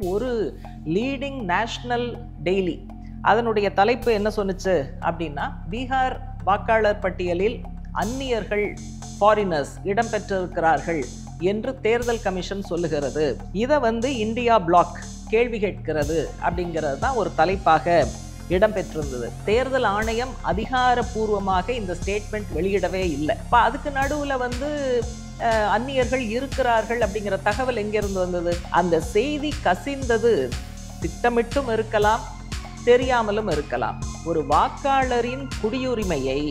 ஒரு leading national daily அதனுடைய தலைப்பு என்ன சொன்னுச்சு அப்படின்னா, பீகார் வாக்காளர் பட்டியலில் அந்நியர்கள் ஃபாரினர்ஸ் இடம்பெற்றிருக்கிறார்கள் என்று தேர்தல் கமிஷன் சொல்லுகிறது. இதை இந்தியா பிளாக் கேள்வி கேட்கிறது அப்படிங்கிறது தான் ஒரு தலைப்பாக இடம்பெற்றிருந்தது. தேர்தல் ஆணையம் அதிகாரப்பூர்வமாக இந்த ஸ்டேட்மெண்ட் வெளியிடவே இல்லை. இப்போ அதுக்கு நடுவில் அந்நியர்கள் இருக்கிறார்கள் அப்படிங்கிற தகவல் எங்கிருந்து வந்தது? அந்த செய்தி கசிந்தது திட்டமிட்டும் இருக்கலாம், தெரியாமலும் இருக்கலாம். ஒரு வாக்காளரின் குடியுரிமையை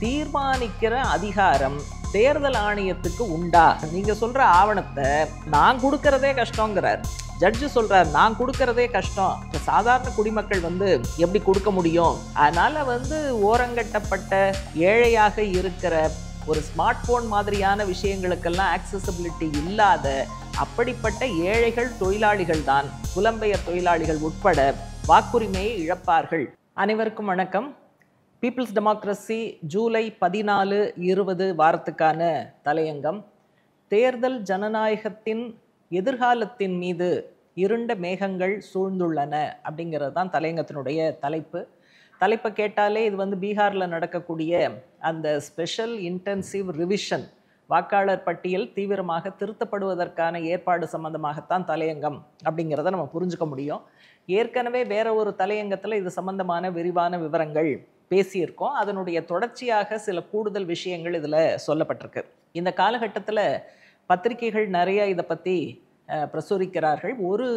தீர்மானிக்கிற அதிகாரம் தேர்தல் ஆணையத்துக்கு உண்டா? நீங்க சொல்ற ஆவணத்தை நான் கொடுக்கறதே கஷ்டங்கிறார் ஜட்ஜு, சொல்றார் நான் கொடுக்கறதே கஷ்டம், சாதாரண குடிமக்கள் எப்படி கொடுக்க முடியும்? அதனால ஓரங்கட்டப்பட்ட ஏழையாக இருக்கிற ஒரு ஸ்மார்ட் போன் மாதிரியான விஷயங்களுக்கெல்லாம் ஆக்சசிபிலிட்டி இல்லாத அப்படிப்பட்ட ஏழைகள் தொழிலாளிகள் தான், புலம்பெயர் தொழிலாளிகள் உட்பட வாக்குரிமையை இழப்பார்கள். அனைவருக்கும் வணக்கம். பீப்புள்ஸ் டெமோக்ரஸி ஜூலை 14, 20 வாரத்துக்கான தலையங்கம். தேர்தல் ஜனநாயகத்தின் எதிர்காலத்தின் மீது இருண்ட மேகங்கள் சூழ்ந்துள்ளன அப்படிங்கிறது தான் தலையங்கத்தினுடைய தலைப்பை கேட்டாலே இது பீகாரில் நடக்கக்கூடிய அந்த ஸ்பெஷல் இன்டென்சிவ் ரிவிஷன், வாக்காளர் பட்டியல் தீவிரமாக திருத்தப்படுவதற்கான ஏற்பாடு சம்பந்தமாகத்தான் தலையங்கம் அப்படிங்கிறத நம்ம புரிஞ்சுக்க முடியும். ஏற்கனவே வேற ஒரு தலையங்கத்தில் இது சம்பந்தமான விரிவான விவரங்கள் பேசியிருக்கோம். அதனுடைய தொடர்ச்சியாக சில கூடுதல் விஷயங்கள் இதில் சொல்லப்பட்டிருக்கு. இந்த காலகட்டத்தில் பத்திரிகைகள் நிறைய இதை பற்றி பிரசுரிக்கிறார்கள். ஒரு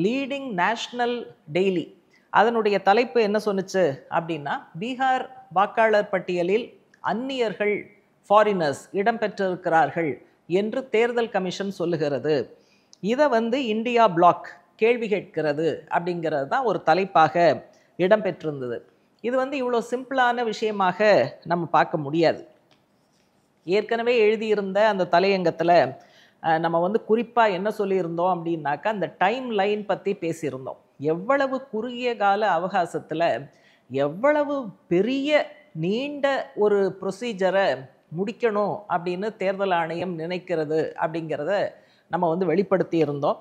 லீடிங் நேஷனல் டெய்லி அதனுடைய தலைப்பு என்ன சொன்னுச்சு அப்படின்னா, பீகார் வாக்காளர் பட்டியலில் அந்நியர்கள் ஃபாரினர்ஸ் இடம்பெற்றிருக்கிறார்கள் என்று தேர்தல் கமிஷன் சொல்லுகிறது. இதை இந்தியா பிளாக் கேள்வி கேட்கிறது அப்படிங்கிறது தான் ஒரு தலைப்பாக இடம்பெற்றிருந்தது. இது இவ்வளோ சிம்பிளான விஷயமாக நம்ம பார்க்க முடியாது. ஏற்கனவே எழுதியிருந்த அந்த தலையங்கத்தில் நம்ம குறிப்பாக என்ன சொல்லியிருந்தோம் அப்படின்னாக்கா, அந்த டைம் லைன் பற்றி பேசியிருந்தோம். எவ்வளவு குறுகிய கால அவகாசத்தில் எவ்வளவு பெரிய நீண்ட ஒரு ப்ரொசீஜரை முடிக்கணும் அப்படின்னு தேர்தல் ஆணையம் நினைக்கிறது அப்படிங்கிறத நம்ம வெளிப்படுத்தி இருந்தோம்.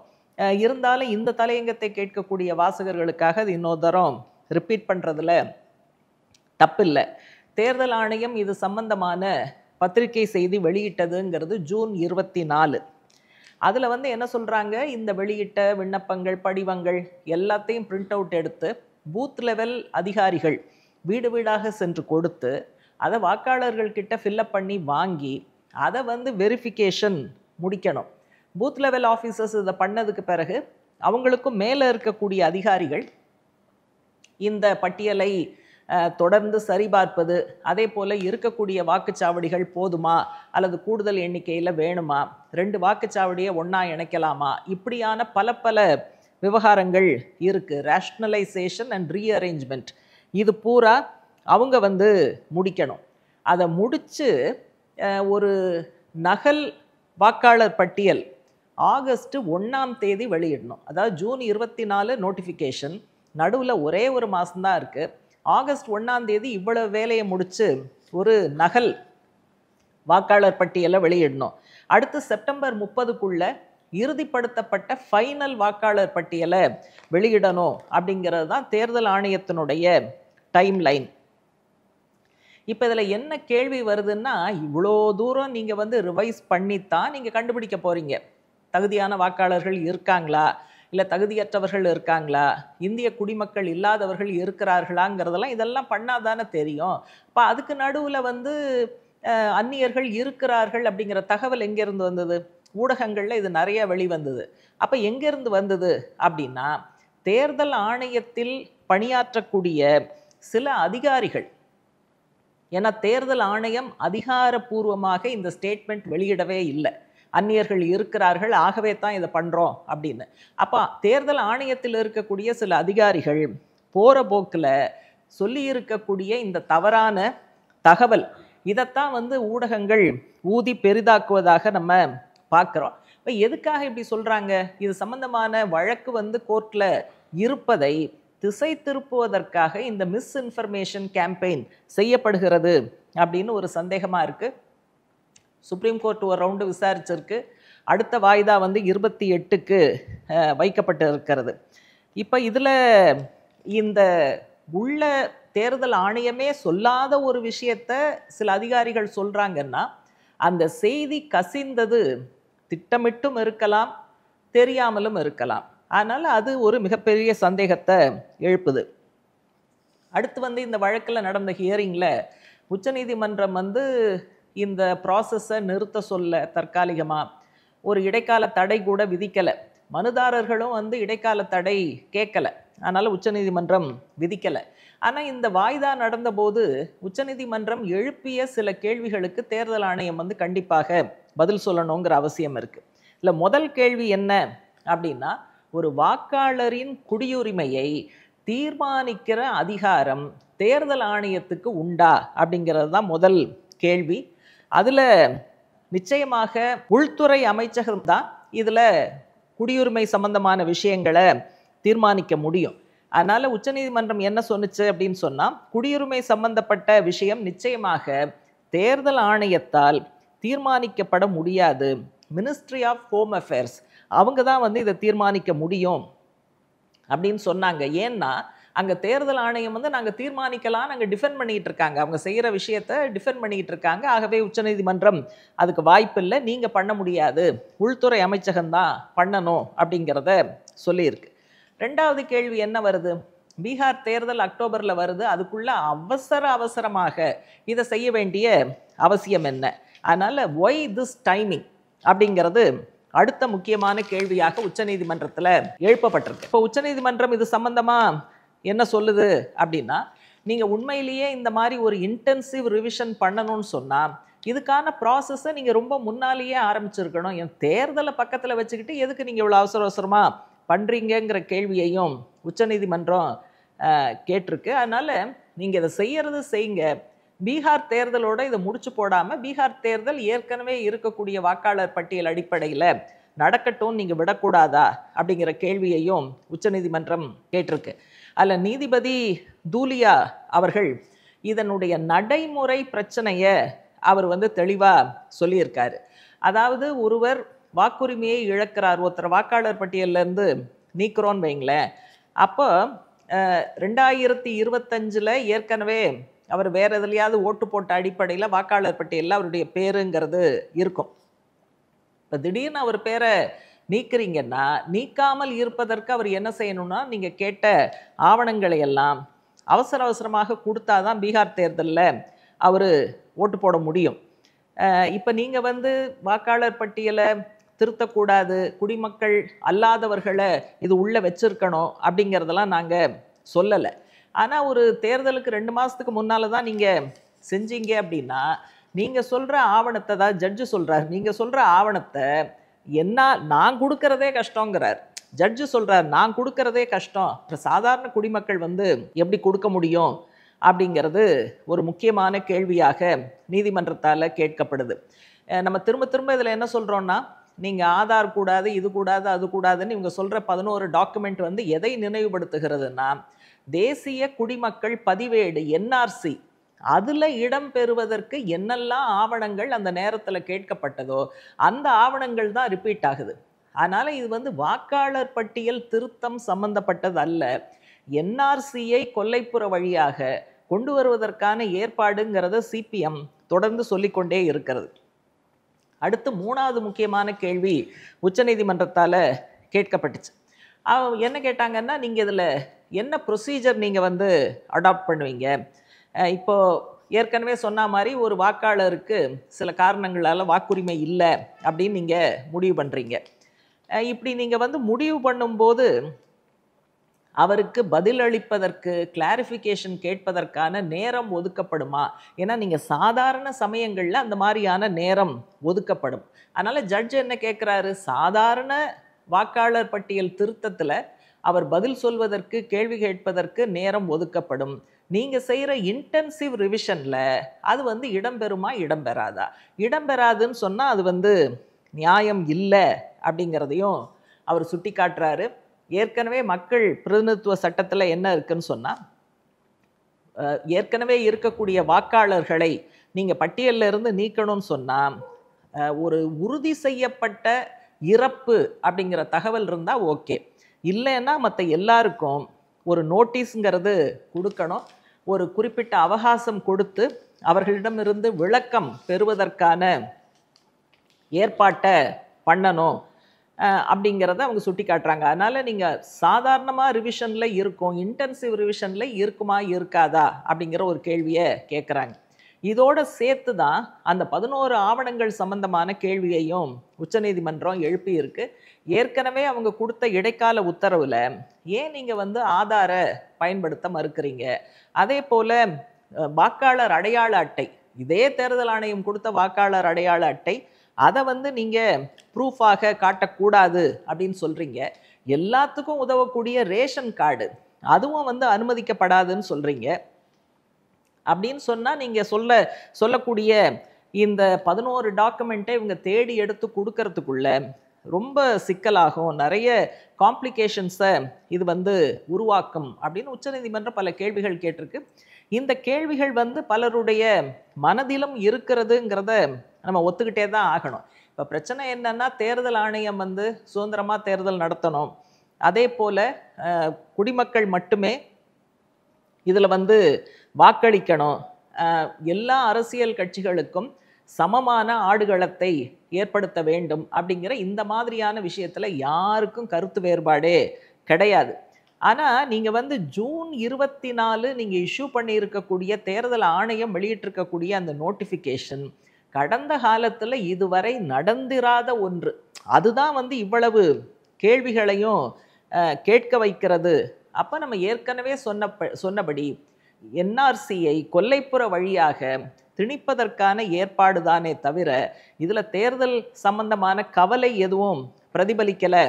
இருந்தாலும் இந்த தலையங்கத்தை கேட்கக்கூடிய வாசகர்களுக்காக அது இன்னொரு தரம் ரிப்பீட் பண்ணுறதுல தப்பில்லை. தேர்தல் ஆணையம் இது சம்பந்தமான பத்திரிகை செய்தி வெளியிட்டதுங்கிறது ஜூன் 24. அதில் என்ன சொல்கிறாங்க, இந்த வெளியிட்ட விண்ணப்பங்கள் படிவங்கள் எல்லாத்தையும் பிரிண்ட் அவுட் எடுத்து பூத் லெவல் அதிகாரிகள் வீடு வீடாக சென்று கொடுத்து அதை வாக்காளர்கள்கிட்ட ஃபில்லப் பண்ணி வாங்கி அதை வெரிஃபிகேஷன் முடிக்கணும். பூத் லெவல் ஆஃபீஸர்ஸ் இதை பண்ணதுக்கு பிறகு அவங்களுக்கும் மேலே இருக்கக்கூடிய அதிகாரிகள் இந்த பட்டியலை தொடர்ந்து சரிபார்ப்பது, அதே போல் இருக்கக்கூடிய வாக்குச்சாவடிகள் போதுமா அல்லது கூடுதல் எண்ணிக்கையில் வேணுமா, 2 வாக்குச்சாவடியை ஒன்றா இணைக்கலாமா, இப்படியான பல விவகாரங்கள் இருக்குது. ரேஷ்னலைசேஷன் அண்ட் ரீஅரேஞ்ச்மெண்ட் இது பூரா அவங்க முடிக்கணும். அதை முடித்து ஒரு நகல் வாக்காளர் பட்டியல் ஆகஸ்ட் 1 வெளியிடணும். அதாவது ஜூன் 24 நோட்டிஃபிகேஷன், நடுவில் ஒரே ஒரு மாதம்தான் இருக்குது. ஆகஸ்ட் 1 இவ்வளவு வேலையை முடித்து ஒரு நகல் வாக்காளர் பட்டியலை வெளியிடணும். அடுத்து செப்டம்பர் 30க்குள்ள இறுதிப்படுத்தப்பட்ட ஃபைனல் வாக்காளர் பட்டியலை வெளியிடணும் அப்படிங்கிறது தான் தேர்தல் ஆணையத்தினுடைய டைம் லைன். இப்போ இதில் என்ன கேள்வி வருதுன்னா, இவ்வளோ தூரம் நீங்கள் ரிவைஸ் பண்ணித்தான் நீங்கள் கண்டுபிடிக்க போகிறீங்க தகுதியான வாக்காளர்கள் இருக்காங்களா இல்லை தகுதியற்றவர்கள் இருக்காங்களா, இந்திய குடிமக்கள் இல்லாதவர்கள் இருக்கிறார்களாங்கிறதெல்லாம் இதெல்லாம் பண்ணாதானே தெரியும். இப்போ அதுக்கு நடுவில் அந்நியர்கள் இருக்கிறார்கள் அப்படிங்கிற தகவல் எங்கேருந்து வந்தது? ஊடகங்களில் இது நிறைய வெளிவந்தது. அப்போ எங்கேருந்து வந்தது அப்படின்னா, தேர்தல் ஆணையத்தில் பணியாற்றக்கூடிய சில அதிகாரிகள், ஏன்னா தேர்தல் ஆணையம் அதிகாரப்பூர்வமாக இந்த ஸ்டேட்மெண்ட் வெளியிடவே இல்லை, அந்நியர்கள் இருக்கிறார்கள் ஆகவே தான் இதை பண்ணுறோம் அப்படின்னு. அப்போ தேர்தல் ஆணையத்தில் இருக்கக்கூடிய சில அதிகாரிகள் போகிற போக்கில் சொல்லியிருக்கக்கூடிய இந்த தவறான தகவல், இதைத்தான் ஊடகங்கள் ஊதி பெரிதாக்குவதாக நம்ம பார்க்குறோம். இப்போ எதுக்காக இப்படி சொல்கிறாங்க? இது சம்பந்தமான வழக்கு கோர்ட்டில் இருப்பதை திசை திருப்புவதற்காக இந்த மிஸ்இன்ஃபர்மேஷன் கேம்பெயின் செய்யப்படுகிறது அப்படின்னு ஒரு சந்தேகமாக இருக்குது. சுப்ரீம் கோர்ட் ஒரு ரவுண்டு விசாரிச்சிருக்கு. அடுத்த வாய்தா வந்து 28க்கு வைக்கப்பட்டு இருக்கிறது. இப்போ இதில் இந்த உள்ள தேர்தல் ஆணையமே சொல்லாத ஒரு விஷயத்த சில அதிகாரிகள் சொல்றாங்கன்னா, அந்த செய்தி கசிந்தது திட்டமிட்டும் இருக்கலாம், தெரியாமலும் இருக்கலாம். அதனால அது ஒரு மிகப்பெரிய சந்தேகத்தை எழுப்புது. அடுத்து வந்து இந்த வழக்கில் நடந்த ஹியரிங்கில் உச்சநீதிமன்றம் வந்து இந்த ப்ராசஸை நிறுத்த சொல்ல தற்காலிகமாக ஒரு இடைக்கால தடை கூட விதிக்கலை. மனுதாரர்களும் வந்து இடைக்கால தடை கேட்கலை, அதனால் உச்சநீதிமன்றம் விதிக்கலை. ஆனால் இந்த வாய்தா நடந்தபோது உச்சநீதிமன்றம் எழுப்பிய சில கேள்விகளுக்கு தேர்தல் ஆணையம் வந்து கண்டிப்பாக பதில் சொல்லணுங்கிற அவசியம் இருக்குது. இல்லை, முதல் கேள்வி என்ன அப்படின்னா, ஒரு வாக்காளரின் குடியுரிமையை தீர்மானிக்கிற அதிகாரம் தேர்தல் ஆணையத்துக்கு உண்டா அப்படிங்கிறது தான் முதல் கேள்வி. அதில் நிச்சயமாக உள்துறை அமைச்சகம் தான் இதில் குடியுரிமை சம்பந்தமான விஷயங்களை தீர்மானிக்க முடியும். அதனால் உச்சநீதிமன்றம் என்ன சொன்னுச்சு அப்படின்னு சொன்னால், குடியுரிமை சம்பந்தப்பட்ட விஷயம் நிச்சயமாக தேர்தல் ஆணையத்தால் தீர்மானிக்கப்பட முடியாது. மினிஸ்ட்ரி ஆஃப் ஹோம் அஃபேர்ஸ் அவங்க தான் வந்து இதை தீர்மானிக்க முடியும் அப்படின்னு சொன்னாங்க. ஏன்னா அங்கே தேர்தல் ஆணையம் வந்து நாங்கள் தீர்மானிக்கலாம் நாங்கள் டிஃபெண்ட் பண்ணிக்கிட்டு இருக்காங்க, அவங்க செய்கிற விஷயத்தை டிஃபெண்ட் பண்ணிக்கிட்டு இருக்காங்க. ஆகவே உச்சநீதிமன்றம் அதுக்கு வாய்ப்பில்லை, நீங்கள் பண்ண முடியாது, உள்துறை அமைச்சகம்தான் பண்ணணும் அப்படிங்கிறத சொல்லியிருக்கு. ரெண்டாவது கேள்வி என்ன வருது, பீகார் தேர்தல் அக்டோபரில் வருது, அதுக்குள்ளே அவசரமாக இதை செய்ய வேண்டிய அவசியம் என்ன? அதனால் ஒய் திஸ் டைமிங் அப்படிங்கிறது அடுத்த முக்கியமான கேள்வியாக உச்சநீதிமன்றத்தில் எழுப்பப்பட்டிருக்கு. இப்போ உச்சநீதிமன்றம் இது சம்பந்தமாக என்ன சொல்லுது அப்படின்னா, நீங்கள் உண்மையிலேயே இந்த மாதிரி ஒரு இன்டென்சிவ் ரிவிஷன் பண்ணணும்னு சொன்னால் இதுக்கான ப்ராசஸை நீங்கள் ரொம்ப முன்னாலேயே ஆரம்பிச்சிருக்கணும். என் தேர்தலை பக்கத்தில் வச்சுக்கிட்டு எதுக்கு நீங்கள் இவ்வளோ அவசரமாக பண்ணுறீங்கிற கேள்வியையும் உச்சநீதிமன்றம் கேட்டிருக்கு. அதனால் நீங்கள் இதை செய்யுங்க, பீகார் தேர்தலோடு இதை முடிச்சு போடாமல் பீகார் தேர்தல் ஏற்கனவே இருக்கக்கூடிய வாக்காளர் பட்டியல் அடிப்படையில் நடக்கட்டும், நீங்கள் விடக்கூடாதா அப்படிங்கிற கேள்வியையும் உச்சநீதிமன்றம் கேட்டிருக்கு. அதில் நீதிபதி தூலியா அவர்கள் இதனுடைய நடைமுறை பிரச்சனையை அவர் வந்து தெளிவாக சொல்லியிருக்காரு. அதாவது ஒருவர் வாக்குரிமையை இழக்கிறார், ஒருத்தர் வாக்காளர் பட்டியலிருந்து நீக்கிறோன்னு வைங்களேன், அப்போ 2025 ஏற்கனவே அவர் வேறு எதுலையாவது ஓட்டு போட்ட அடிப்படையில் வாக்காளர் பட்டியலில் அவருடைய பேருங்கிறது இருக்கும். இப்போ திடீர்னு அவர் பேரை நீக்கிறீங்கன்னா, நீக்காமல் இருப்பதற்கு அவர் என்ன செய்யணும்னா, நீங்கள் கேட்ட ஆவணங்களை எல்லாம் அவசரமாக கொடுத்தாதான் பீகார் தேர்தலில் அவர் ஓட்டு போட முடியும். இப்போ நீங்கள் வந்து வாக்காளர் பட்டியலை திருத்தக்கூடாது, குடிமக்கள் அல்லாதவர்களை இது உள்ளே வச்சிருக்கணும் அப்படிங்கிறதெல்லாம் நாங்கள் சொல்லலை. ஆனால் ஒரு தேர்தலுக்கு 2 மாதத்துக்கு முன்னால் தான் நீங்கள் செஞ்சீங்க அப்படின்னா, நீங்கள் சொல்கிற ஆவணத்தை தான் ஜட்ஜு சொல்கிறார், நீங்கள் சொல்கிற ஆவணத்தை என்ன நான் கொடுக்கறதே கஷ்டங்கிறார். ஜட்ஜு சொல்கிறார் நான் கொடுக்கறதே கஷ்டம், சாதாரண குடிமக்கள் வந்து எப்படி கொடுக்க முடியும் அப்படிங்கிறது ஒரு முக்கியமான கேள்வியாக நீதிமன்றத்தால் கேட்கப்படுது. நம்ம திரும்ப இதில் என்ன சொல்கிறோன்னா, நீங்கள் ஆதார் கூடாது, இது கூடாது, அது கூடாதுன்னு இவங்க சொல்கிற 11 டாக்குமெண்ட் வந்து எதை நினைவுபடுத்துகிறதுனா, தேசிய குடிமக்கள் பதிவேடு NRC அதில் இடம் பெறுவதற்கு என்னெல்லாம் ஆவணங்கள் அந்த நேரத்தில் கேட்கப்பட்டதோ அந்த ஆவணங்கள் தான் ரிப்பீட் ஆகுது. அதனால் இது வந்து வாக்காளர் பட்டியல் திருத்தம் சம்பந்தப்பட்டது அல்ல, NRCயை கொல்லைப்புற வழியாக கொண்டு வருவதற்கான ஏற்பாடுங்கிறத CPM தொடர்ந்து சொல்லிக்கொண்டே இருக்கிறது. அடுத்து 3வது முக்கியமான கேள்வி உச்சநீதிமன்றத்தால் கேட்கப்பட்டுச்சு. என்ன கேட்டாங்கன்னா, நீங்கள் இதில் என்ன ப்ரொசீஜர் நீங்கள் வந்து அடாப்ட் பண்ணுவீங்க? இப்போது ஏற்கனவே சொன்ன மாதிரி ஒரு வாக்காளருக்கு சில காரணங்களால் வாக்குரிமை இல்லை அப்படின்னு நீங்கள் முடிவு பண்ணுறீங்க. இப்படி நீங்கள் வந்து முடிவு பண்ணும்போது அவருக்கு பதிலளிப்பதற்கு, கிளாரிஃபிகேஷன் கேட்பதற்கான நேரம் ஒதுக்கப்படுமா? ஏன்னா நீங்கள் சாதாரண சமயங்களில் அந்த மாதிரியான நேரம் ஒதுக்கப்படும். அதனால் ஜட்ஜ் என்ன கேட்குறாரு, சாதாரண வாக்காளர் பட்டியல் திருத்தத்தில் அவர் பதில் சொல்வதற்கு, கேள்வி கேட்பதற்கு நேரம் ஒதுக்கப்படும். நீங்கள் செய்கிற இன்டென்சிவ் ரிவிஷனில் அது வந்து இடம்பெறுமா, இடம்பெறாதா? இடம்பெறாதுன்னு சொன்னால் அது வந்து நியாயம் இல்லை அப்படிங்கிறதையும் அவர் சுட்டி காட்டுறாரு. ஏற்கனவே மக்கள் பிரதிநிதித்துவ சட்டத்தில் என்ன இருக்குன்னு சொன்னால், ஏற்கனவே இருக்கக்கூடிய வாக்காளர்களை நீங்கள் பட்டியலில் இருந்து நீக்கணும்னு சொன்னால் ஒரு உறுதி செய்யப்பட்ட இறப்பு அப்படிங்கிற தகவல் இருந்தால் ஓகே. இல்லைன்னா மற்ற எல்லாருக்கும் ஒரு நோட்டீஸுங்கிறது கொடுக்கணும். ஒரு குறிப்பிட்ட அவகாசம் கொடுத்து அவர்களிடமிருந்து விளக்கம் பெறுவதற்கான ஏற்பாட்டை பண்ணணும் அப்படிங்கிறத அவங்க சுட்டி காட்டுறாங்க. அதனால் நீங்கள் சாதாரணமாக ரிவிஷனில் இருக்கும், இன்டென்சிவ் ரிவிஷனில் இருக்குமா இருக்காதா அப்படிங்கிற ஒரு கேள்வியை கேட்குறாங்க. இதோடு சேர்த்து தான் அந்த 11 ஆவணங்கள் சம்பந்தமான கேள்வியையும் உச்சநீதிமன்றம் எழுப்பியிருக்கு. ஏற்கனவே அவங்க கொடுத்த இடைக்கால உத்தரவில் ஏன் நீங்கள் ஆதாரை பயன்படுத்த மறுக்கிறீங்க, அதே போல் வாக்காளர் அடையாள அட்டை, இதே தேர்தல் ஆணையம் கொடுத்த வாக்காளர் அடையாள அட்டை, அதை நீங்கள் ப்ரூஃபாக காட்டக்கூடாது அப்படின்னு சொல்கிறீங்க. எல்லாத்துக்கும் உதவக்கூடிய ரேஷன் கார்டு அதுவும் அனுமதிக்கப்படாதுன்னு சொல்கிறீங்க. அப்படின்னு சொன்னால் நீங்கள் சொல்லக்கூடிய இந்த 11 டாக்குமெண்ட்டை இவங்க தேடி எடுத்து கொடுக்கறதுக்குள்ள ரொம்ப சிக்கலாகும், நிறைய காம்ப்ளிகேஷன்ஸை இது உருவாக்கும் அப்படின்னு உச்சநீதிமன்றம் பல கேள்விகள் கேட்டிருக்கு. இந்த கேள்விகள் பலருடைய மனதிலும் இருக்கிறதுங்கிறத நம்ம ஒத்துக்கிட்டே தான் ஆகணும். இப்போ பிரச்சனை என்னன்னா, தேர்தல் ஆணையம் சுதந்திரமாக தேர்தல் நடத்தணும், அதே போல் குடிமக்கள் மட்டுமே இதில் வாக்களிக்கணும், எல்லா அரசியல் கட்சிகளுக்கும் சமமான ஆடுகளத்தை ஏற்படுத்த வேண்டும் அப்படிங்கிற இந்த மாதிரியான விஷயத்தில் யாருக்கும் கருத்து வேறுபாடே கிடையாது. ஆனால் நீங்கள் ஜூன் 24 நீங்கள் இஷ்யூ பண்ணியிருக்கக்கூடிய தேர்தல் ஆணையம் வெளியிட்டிருக்கக்கூடிய அந்த நோட்டிஃபிகேஷன் கடந்த காலத்தில் இதுவரை நடந்திராத ஒன்று. அதுதான் இவ்வளவு கேள்விகளையும் கேட்க வைக்கிறது. அப்போ நம்ம ஏற்கனவே சொன்னபடி என்ஆர்சியை கொல்லைப்புற வழியாக திணிப்பதற்கான ஏற்பாடு தானே தவிர இதில் தேர்தல் சம்பந்தமான கவலை எதுவும் பிரதிபலிக்கலை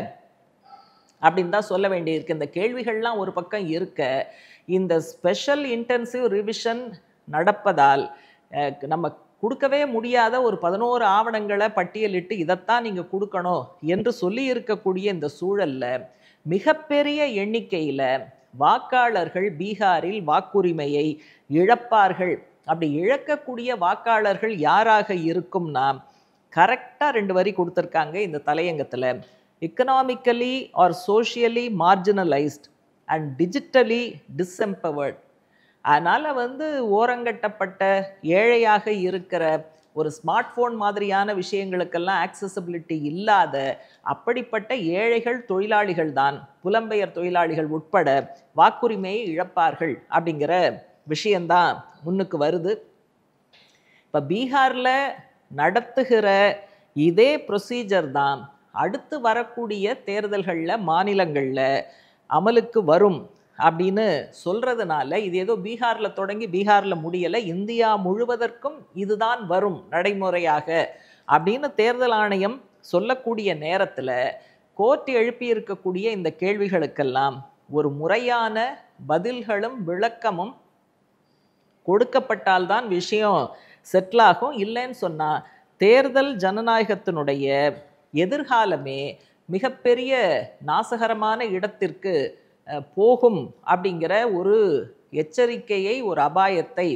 அப்படின்னு தான் சொல்ல வேண்டியிருக்கு. இந்த கேள்விகள்லாம் ஒரு பக்கம் இருக்க, இந்த ஸ்பெஷல் இன்டென்சிவ் ரிவிஷன் நடப்பதால் நம்ம கொடுக்கவே முடியாத ஒரு 11 ஆவணங்களை பட்டியலிட்டு இதைத்தான் நீங்கள் கொடுக்கணும் என்று சொல்லி இருக்கக்கூடிய இந்த சூழலில் மிகப்பெரிய எண்ணிக்கையில் வாக்காளர்கள் பீகாரில் வாக்குரிமையை இழப்பார்கள். அப்படி இழக்கக்கூடிய வாக்காளர்கள் யாராக இருக்கும்னா, கரெக்டாக 2 வரி கொடுத்துருக்காங்க இந்த தலையங்கத்தில். Economically or socially marginalised and digitally disempowered. அதனால் ஓரங்கட்டப்பட்ட ஏழையாக இருக்கிற, ஒரு ஸ்மார்ட் ஃபோன் மாதிரியான விஷயங்களுக்கெல்லாம் ஆக்சசபிலிட்டி இல்லாத அப்படிப்பட்ட ஏழைகள் தொழிலாளிகள் தான், புலம்பெயர் தொழிலாளிகள் உட்பட வாக்குரிமையை இழப்பார்கள் அப்படிங்கிற விஷயந்தான் முன்னுக்கு வருது. இப்போ பீகாரில் நடத்துகிற இதே ப்ரொசீஜர் தான் அடுத்து வரக்கூடிய தேர்தல்களில் மாநிலங்களில் அமலுக்கு வரும் அப்படின்னு சொல்கிறதுனால, இது ஏதோ பீகாரில் தொடங்கி பீகாரில் முடியலை, இந்தியா முழுவதற்கும் இதுதான் வரும் நடைமுறையாக அப்படின்னு தேர்தல் ஆணையம் சொல்லக்கூடிய நேரத்தில் கோர்ட் எழுப்பியிருக்கக்கூடிய இந்த கேள்விகளுக்கெல்லாம் ஒரு முறையான பதில்களும் விளக்கமும் கொடுக்கப்பட்டால்தான் விஷயம் செட்டில் ஆகும். இல்லைன்னு சொன்னால் தேர்தல் ஜனநாயகத்தினுடைய எதிர்காலமே மிகப்பெரிய நாசகரமான இடத்திற்கு போகும் அப்படிங்கிற ஒரு எச்சரிக்கையை, ஒரு அபாயத்தை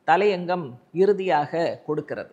தலையங்கம் இறுதியாக கொடுக்கிறது.